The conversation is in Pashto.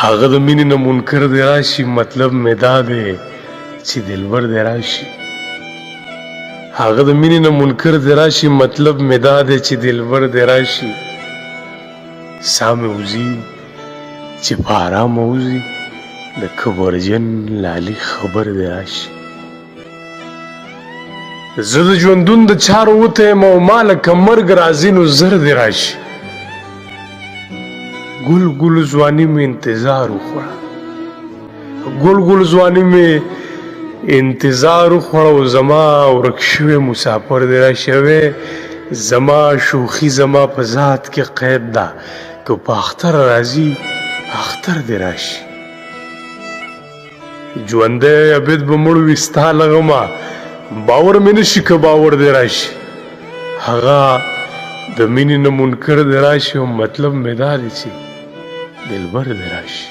هغه د مینې نه منکر دی راشي مطلب مې دا دی چې دلبر دی راشي هغه د مینې نه منکر دی راشي مطلب مې دا دی چې دلبر دی راشي ساه مې وځي چې په ارامه وځي د کبرجن لالي خبر دی راشي زه د ژوندون د چارو وته یم او ما لکه مرګ راځي نو زر دی راشي ګل ګل ځواني مې انتظار وخوړه ګل ګل ځواني مې انتظار وخوړه او زما ورک شوی مسافر دی راشوی زما شوخي زما په ذات کې قید ده که په اختر راځي اختر دی راشي ژوندی عبید به مړ وي ستا له غمه باور مې نشي که باور دی راشي هغه د مینې نه منکر دی راشي او مطلب مې دا دی چې دلبر دی راشي